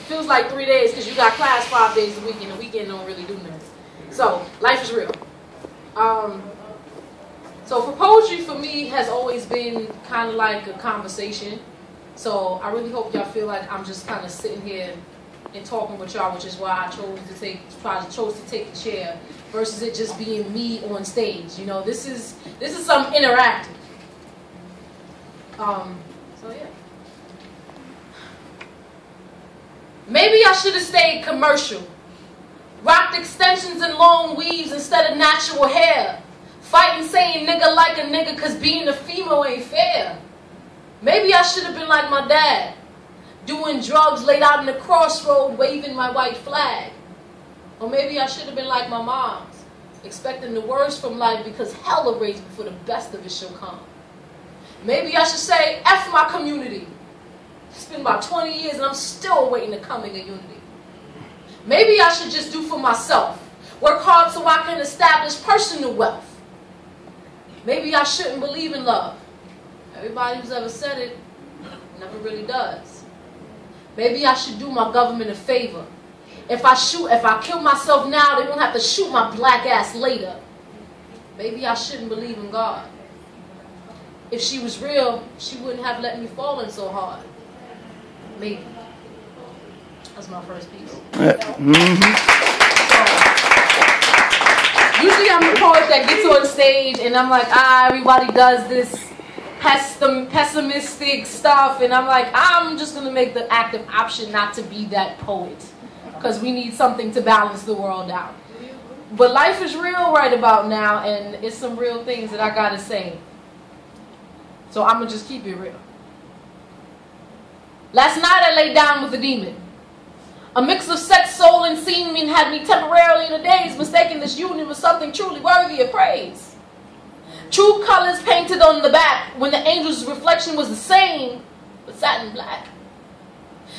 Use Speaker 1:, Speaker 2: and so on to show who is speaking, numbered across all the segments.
Speaker 1: feels like 3 days because you got class 5 days a week and the weekend don't really do nothing. So life is real. So for poetry, for me, has always been kind of like a conversation. So I really hope y'all feel like I'm just kind of sitting here and talking with y'all, which is why I chose to take the chair versus it just being me on stage. You know, this is some interactive. So yeah. Maybe I should have stayed commercial. Rocked extensions and long weaves instead of natural hair. Fighting saying nigga like a nigga cause being a female ain't fair. Maybe I should have been like my dad. Doing drugs laid out in the crossroad waving my white flag. Or maybe I should have been like my mom's. Expecting the worst from life because hell awaits before the best of it shall come. Maybe I should say F my community. It's been about 20 years and I'm still waiting to come into unity. Maybe I should just do for myself. Work hard so I can establish personal wealth. Maybe I shouldn't believe in love. Everybody who's ever said it never really does. Maybe I should do my government a favor. If I kill myself now, they won't have to shoot my black ass later. Maybe I shouldn't believe in God. If she was real, she wouldn't have let me fall in so hard. Maybe. That's my first piece. Usually I'm the poet that gets on stage and I'm like, everybody does this pessimistic stuff, and I'm like, I'm just going to make the active option not to be that poet because we need something to balance the world out. But life is real right about now, and it's some real things that I got to say. So I'm going to just keep it real. Last night I lay down with a demon. A mix of sex, soul, and semen had me temporarily in a daze, mistaking this union with something truly worthy of praise. True colors painted on the back when the angel's reflection was the same, but satin black.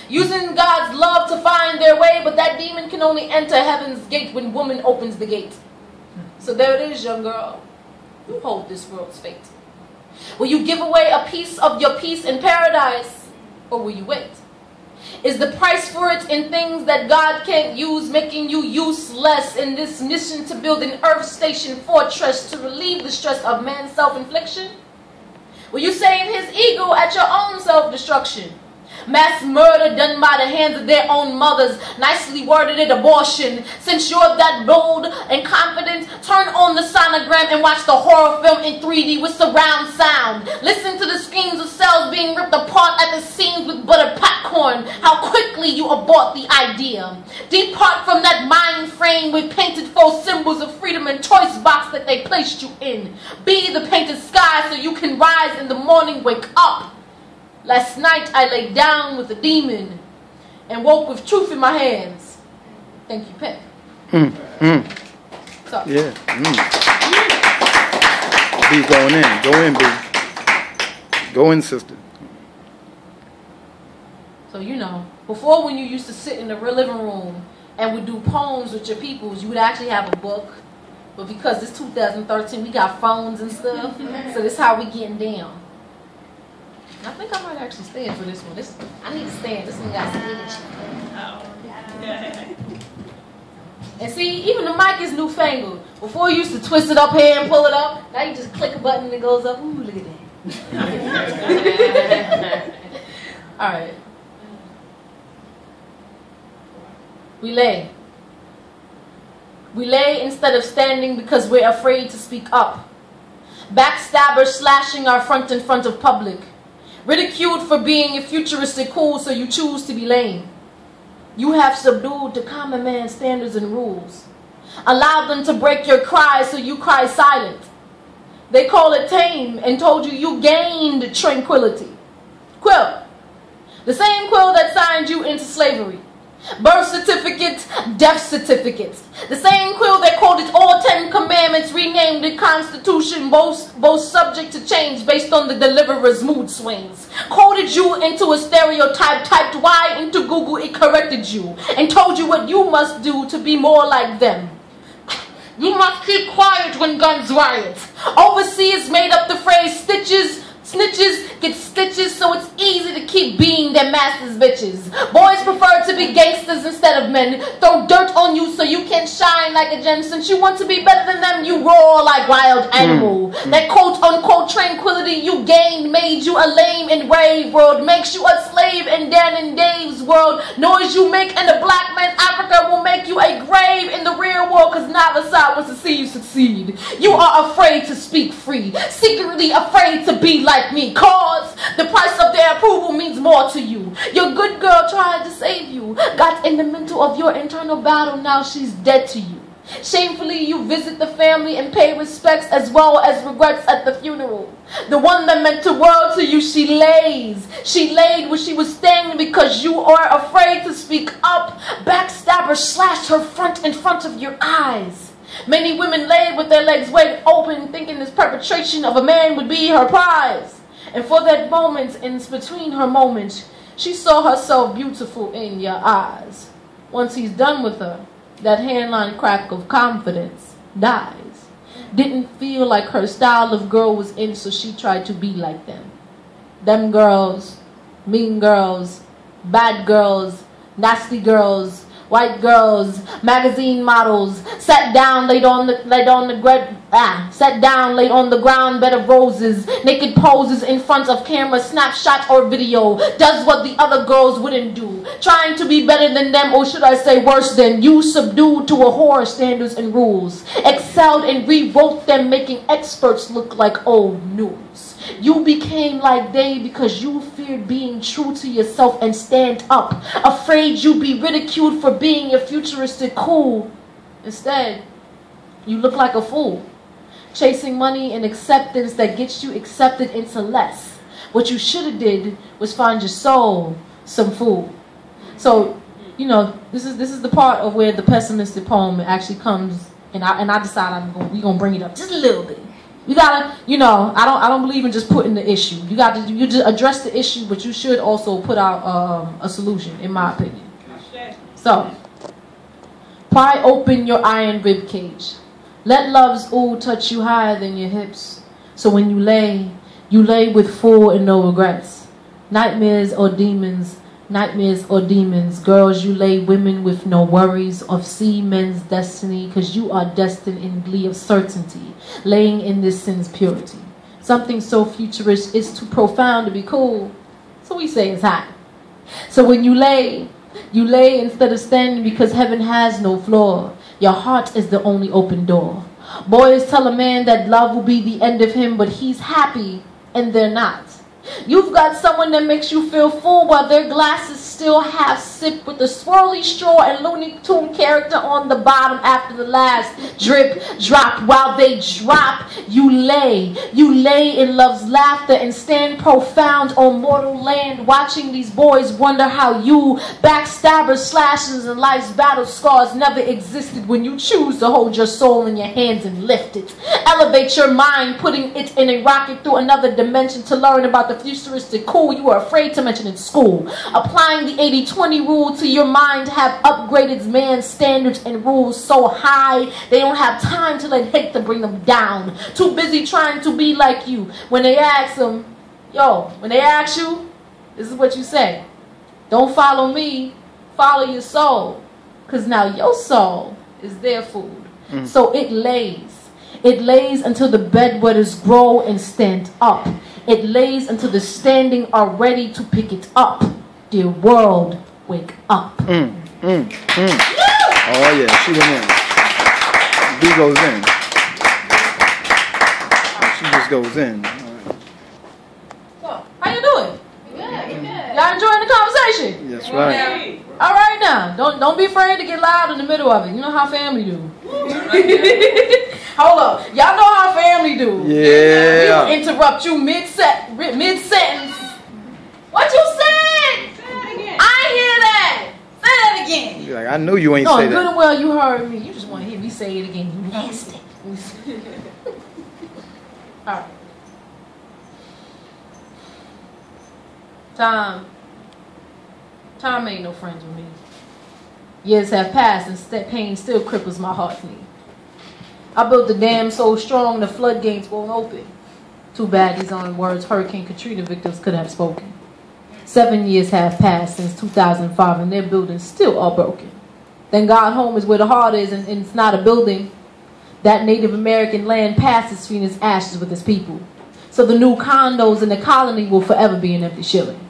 Speaker 1: Using God's love to find their way, but that demon can only enter heaven's gate when woman opens the gate. So there it is, young girl. You hold this world's fate. Will you give away a piece of your peace in paradise, or will you wait? Is the price for it in things that God can't use, making you useless in this mission to build an earth station fortress to relieve the stress of man's self-infliction? Will you save his ego at your own self-destruction? Mass murder done by the hands of their own mothers, nicely worded abortion. Since you're that bold and confident, turn on the sonogram and watch the horror film in 3D with surround sound. Listen to the screams of cells being ripped apart at the seams with buttered popcorn. How quickly you abort the idea. Depart from that mind frame with painted false symbols of freedom and choice box that they placed you in. Be the painted sky so you can rise in the morning, wake up. Last night I lay down with a demon and woke with truth in my hands. Thank you, Pep. So.
Speaker 2: Yeah. B, going in. Go in, B. Go in, sister.
Speaker 1: So, you know, before when you used to sit in the living room and would do poems with your peoples, you would actually have a book. But because it's 2013, we got phones and stuff. So this is how we getting down. I think I might actually stand for this one. I need to stand. This one got stage. And see, even the mic is newfangled. Before you used to twist it up here and pull it up. Now you just click a button and it goes up. Ooh, look at that. All right. We lay. We lay instead of standing because we're afraid to speak up. Backstabbers slashing our front in front of public. Ridiculed for being a futuristic cool, so you choose to be lame. You have subdued the common man's standards and rules. Allowed them to break your cries, so you cry silent. They call it tame and told you you gained tranquility. Quill. The same quill that signed you into slavery. Birth certificate, death certificate. The same quill that called it all 10 commandments, renamed the Constitution, both subject to change based on the deliverer's mood swings. Coded you into a stereotype, typed Y into Google, it corrected you, and told you what you must do to be more like them. You must keep quiet when guns riot. Overseers made up the phrase stitches Snitches get stitches, so it's easy to keep being their master's bitches. Boys prefer to be gangsters instead of men. Throw dirt on you so you can shine like a gem. Since you want to be better than them, you roar like wild animal. That quote-unquote tranquility you gained made you a lame and rave world. Makes you a slave in Dan and Dave's world. Noise you make in the black man Africa will make you a grave in the real world, because neither side wants to see you succeed. You are afraid to speak free, secretly afraid to be like me, cause the price of their approval means more to you. Your good girl tried to save you, got in the middle of your internal battle, now she's dead to you. Shamefully, you visit the family and pay respects as well as regrets at the funeral. The one that meant the world to you, she lays. She laid where she was staying because you are afraid to speak up. Backstabber slashed her front in front of your eyes. Many women laid with their legs wide open, thinking this perpetration of a man would be her prize. And for that moment, in between her moments, she saw herself beautiful in your eyes. Once he's done with her, that hairline crack of confidence dies. Didn't feel like her style of girl was in, so she tried to be like them. Them girls, mean girls, bad girls, nasty girls, white girls, magazine models, sat down, laid on the ground, bed of roses, naked poses in front of camera, snapshot or video, does what the other girls wouldn't do, trying to be better than them, or should I say worse than you, subdued to a horror standards and rules, excelled and rewrote them, making experts look like old news. You became like they because you feared being true to yourself and stand up, afraid you'd be ridiculed for being your futuristic cool. Instead, you look like a fool, chasing money and acceptance that gets you accepted into less. What you should have did was find your soul some food. So, you know, this is the part of where the pessimistic poem actually comes, and I decide we're gonna bring it up just a little bit. You gotta, you know, I don't believe in just putting the issue. You just address the issue, but you should also put out a solution, in my opinion. So, pry open your iron rib cage. Let love's ooh touch you higher than your hips. So when you lay with full and no regrets. Nightmares or demons, girls, you lay women with no worries of see men's destiny, because you are destined in glee of certainty, laying in this sin's purity. Something so futurist is too profound to be cool, so we say it's hot. So when you lay instead of standing, because heaven has no floor. Your heart is the only open door. Boys tell a man that love will be the end of him, but he's happy and they're not. You've got someone that makes you feel full while their glasses still half sipped with the swirly straw and Looney Tune character on the bottom after the last drip drop. While they drop, you lay in love's laughter and stand profound on mortal land, watching these boys wonder how you, backstabbers, slashes, and life's battle scars never existed when you choose to hold your soul in your hands and lift it. Elevate your mind, putting it in a rocket through another dimension to learn about the futuristic cool you were afraid to mention in school. Applying the 80-20 rule to your mind have upgraded man's standards and rules so high they don't have time to let hate to bring them down. Too busy trying to be like you. When they ask you, this is what you say. Don't follow me, follow your soul. Because now your soul is their food. So it lays. It lays until the bedwetters grow and stand up. It lays until the standing are ready to pick it up. Dear world, wake up.
Speaker 2: Oh yeah, she went in. B goes in. She just goes in.
Speaker 1: So, how you doing? Good. Y'all enjoying the conversation?
Speaker 2: That's right.
Speaker 1: All right now, don't be afraid to get loud in the middle of it. You know how family do. Hold up, y'all know how family do.
Speaker 2: Yeah.
Speaker 1: We interrupt you mid-sentence. What you said?
Speaker 3: Say that again.
Speaker 1: I hear that. Say that again.
Speaker 2: You're like, I knew you ain't
Speaker 1: No,
Speaker 2: say
Speaker 1: good
Speaker 2: that.
Speaker 1: and well you heard me. You just want to hear me say it again. You nasty. All right. Time ain't no friends with me. Years have passed and pain still cripples my heart's knee. I built the dam so strong the floodgates won't open. Too bad these aren't words Hurricane Katrina victims could have spoken. 7 years have passed since 2005 and their buildings still are broken. Thank God home is where the heart is and it's not a building. That Native American land passes between its ashes with its people. So the new condos in the colony will forever be an empty shilling.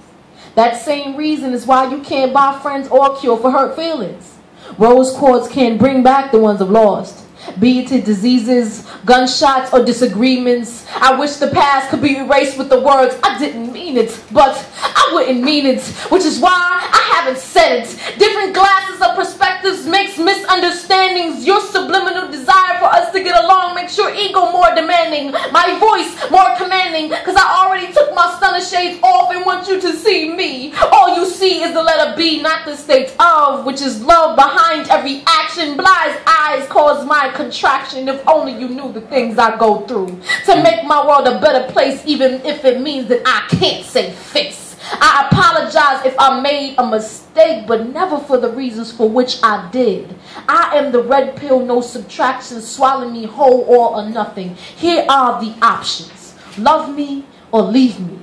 Speaker 1: That same reason is why you can't buy friends or cure for hurt feelings. Rose quartz can't bring back the ones I've lost. Be it diseases, gunshots, or disagreements. I wish the past could be erased with the words, I didn't mean it, but I wouldn't mean it. Which is why I haven't said it. Different glasses of perspectives makes misunderstandings. Your subliminal desire for us to get along makes your ego more demanding. My voice more commanding. Cause I already took my stunner shades off and want you to see me. All you see is the letter B, not the state of, which is love behind every action. Blind eyes cause my contraction. If only you knew the things I go through to make my world a better place, even if it means that I can't say face. I apologize if I made a mistake, but never for the reasons for which I did. I am the red pill, no subtraction, swallow me whole or nothing. Here are the options. Love me or leave me.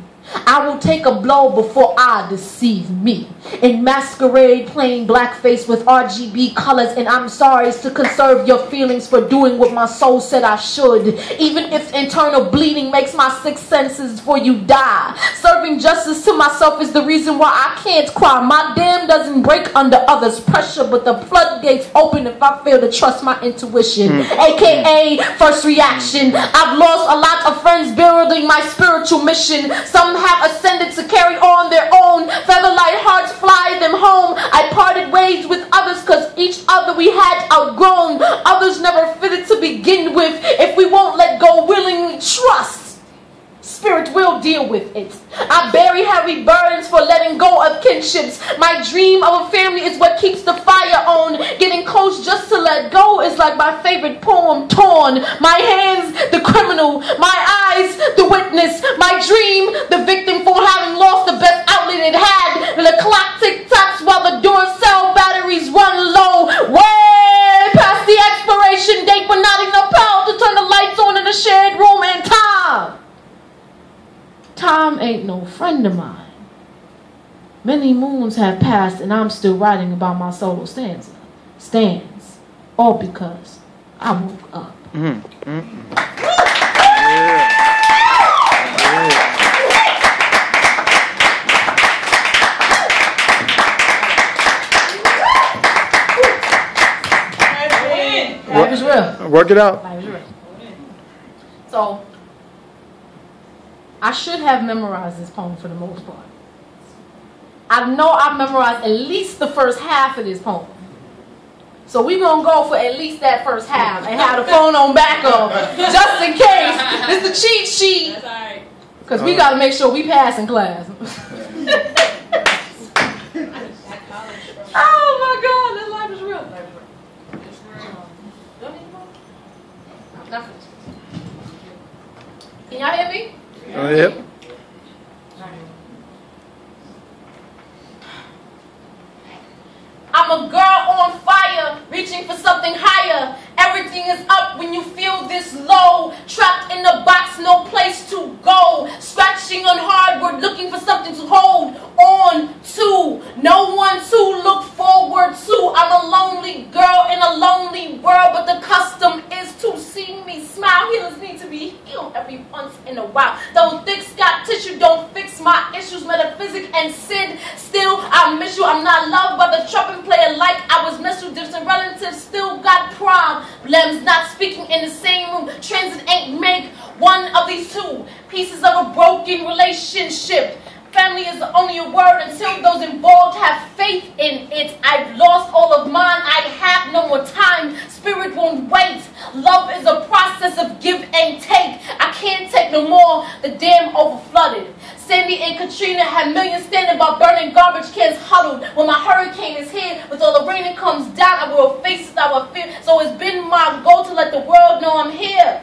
Speaker 1: I will take a blow before I deceive me. In masquerade, playing blackface with RGB colors, and I'm sorry to conserve your feelings for doing what my soul said I should. Even if internal bleeding makes my sixth senses for you die. Serving justice to myself is the reason why I can't cry. My dam doesn't break under others' pressure, but the floodgates open if I fail to trust my intuition. AKA first reaction. I've lost a lot of friends building my spiritual mission. Some have ascended to carry on their own. Featherlight hearts fly them home. I parted ways with others because each other we had outgrown. Others never fitted to begin with. If we won't let go willingly, trust. Spirit will deal with it. I bury heavy burdens for letting go of kinships. My dream of a family is what keeps the fire on. Getting close just to let go is like my favorite poem, Torn. My hands, the criminal. My eyes, the witness. My dream, the victim for having lost the best outlet it had. The clock tick-tocks while the Duracell batteries run low. Way past the expiration date, but not enough power to turn the lights on in the shared room. And time ain't no friend of mine. Many moons have passed and I'm still writing about my solo stands, all because I woke up. Life is real.
Speaker 2: Work it out.
Speaker 1: Life is real. So, I should have memorized this poem for the most part. I know I've memorized at least the first half of this poem. So we're going to go for at least that first half and have the phone on backup just in case. This is the cheat sheet.
Speaker 3: That's all right.
Speaker 1: Because we got to make sure we pass in class. Oh my God, this life is real. Can y'all hear me?
Speaker 2: Yep.
Speaker 1: I'm a girl on fire, reaching for something higher. Everything is up when you feel this low. Trapped in a box, no place to go. Scratching on hardwood, looking for something to hold on to. No one to look forward to. I'm a lonely girl in a lonely world, but the custom is to see me smile. Healers need to be healed every once in a while. Though thick Scott tissue don't fix my issues. Metaphysic and sin, still I miss you. I'm not loved by the trumpet player like I was missed with. Distant relatives still got problems, not speaking in the same room. Transit ain't make one of these two pieces of a broken relationship. Family is only a word until those involved have faith in it. I've lost all of mine. I have no more time. Spirit won't wait. Love is a process of give and take. I can't take no more. The dam overflooded. Sandy and Katrina had millions standing by burning garbage cans huddled. When my hurricane is here, with all the rain that comes down, I will face it, I will fear. So it's been my goal to let the world know I'm here.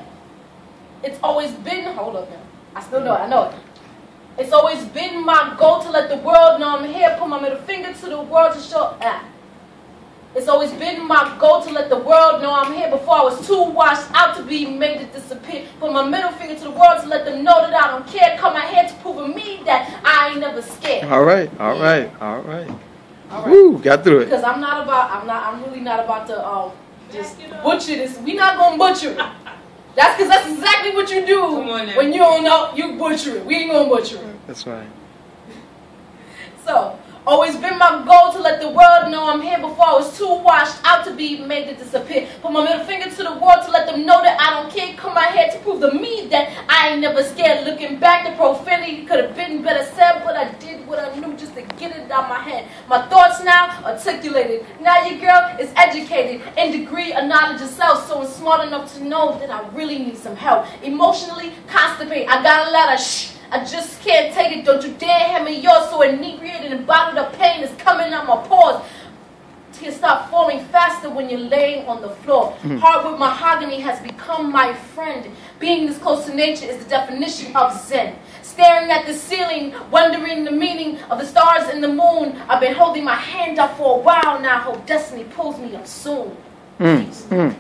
Speaker 1: It's always been, hold up now. I still know it, I know it. It's always been my goal to let the world know I'm here. Put my middle finger to the world to show, It's always been my goal to let the world know I'm here before I was too washed out to be made to disappear. Put my middle finger to the world to let them know that I don't care. Come out here to prove to me that I ain't never scared.
Speaker 2: All right. Woo, got through it.
Speaker 1: Because I'm really not about to just butcher this. We not gonna butcher it. That's because that's exactly what you do when you don't know, you butcher it. We ain't gonna butcher it.
Speaker 2: That's right.
Speaker 1: So, always been my goal to let the world know I'm here before I was too washed out to be made to disappear. Put my middle finger to the world to let them know that I don't care. Come out here to prove to me that I ain't never scared. Looking back, the profanity could have been better said, but I did what I knew just to get it out my head. My thoughts now articulated. Now your girl is educated in degree of knowledge itself, so I'm smart enough to know that I really need some help. Emotionally constipated. I got a lot of I just can't take it. Don't you dare hand me yours. So inebriated and bottled up pain is coming out my pores. Tears start falling faster when you're laying on the floor. Hardwood mahogany has become my friend. Being this close to nature is the definition of Zen. Staring at the ceiling, wondering the meaning of the stars and the moon. I've been holding my hand up for a while now. Hope destiny pulls me up soon.
Speaker 2: That's right.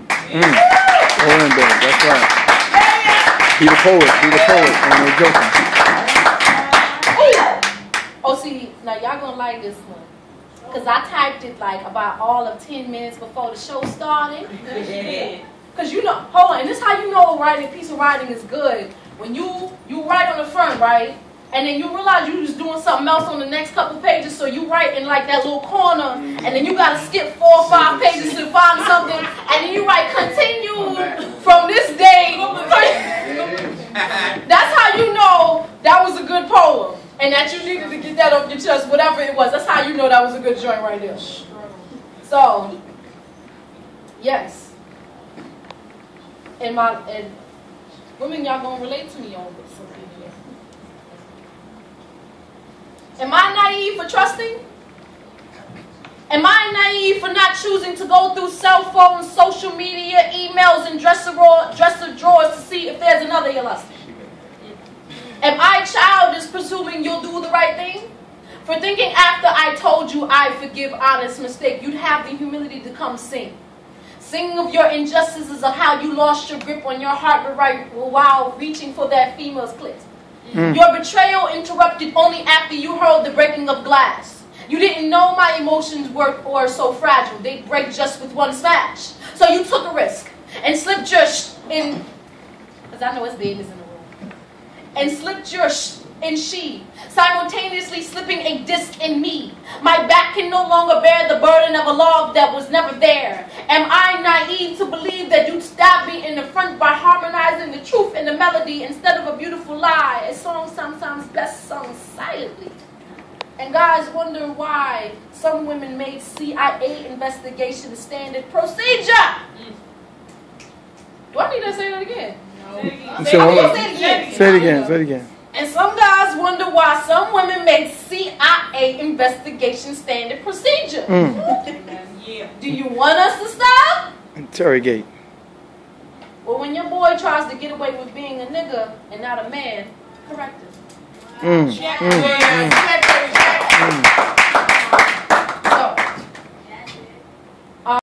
Speaker 2: Be the poet. And we're joking.
Speaker 1: Oh, see, now y'all gonna like this one. Because I typed it like about all of 10 minutes before the show started. Because you know, hold on, and this is how you know a piece of writing is good. When you write on the front, right? And then you realize you just doing something else on the next couple pages, so you write in like that little corner, and then you gotta skip 4 or 5 pages to find something, and then you write continue from this day. That's how you know that was a good poem. And that you needed to get that off your chest, whatever it was. That's how you know that was a good joint right there. So, yes. And women, y'all gonna relate to me on something here. Am I naive for trusting? Am I naive for not choosing to go through cell phones, social media, emails, and dresser drawers to see if there's another you're lusting? Am I childish presuming you'll do the right thing? For thinking after I told you I forgive honest mistake, you'd have the humility to come sing. Singing of your injustices of how you lost your grip on your heart while reaching for that female's clit. Your betrayal interrupted only after you heard the breaking of glass. You didn't know my emotions were so fragile. They'd break just with one smash. So you took a risk and slipped your in, because I know it's babies in the room, and slipped your in she, simultaneously slipping a disc in me. My back can no longer bear the burden of a love that was never there. Am I naive to believe that you'd stab me in the front by harmonizing the truth in the melody instead of a beautiful lie? A song sometimes best sung silently. And guys wonder why some women made CIA investigation standard procedure. Do I need to say that again?
Speaker 2: Say it again.
Speaker 1: And some guys wonder why some women make CIA investigation standard procedure. Do you want us to stop?
Speaker 2: Interrogate.
Speaker 1: Well, when your boy tries to get away with being a nigga and not a man, correct him.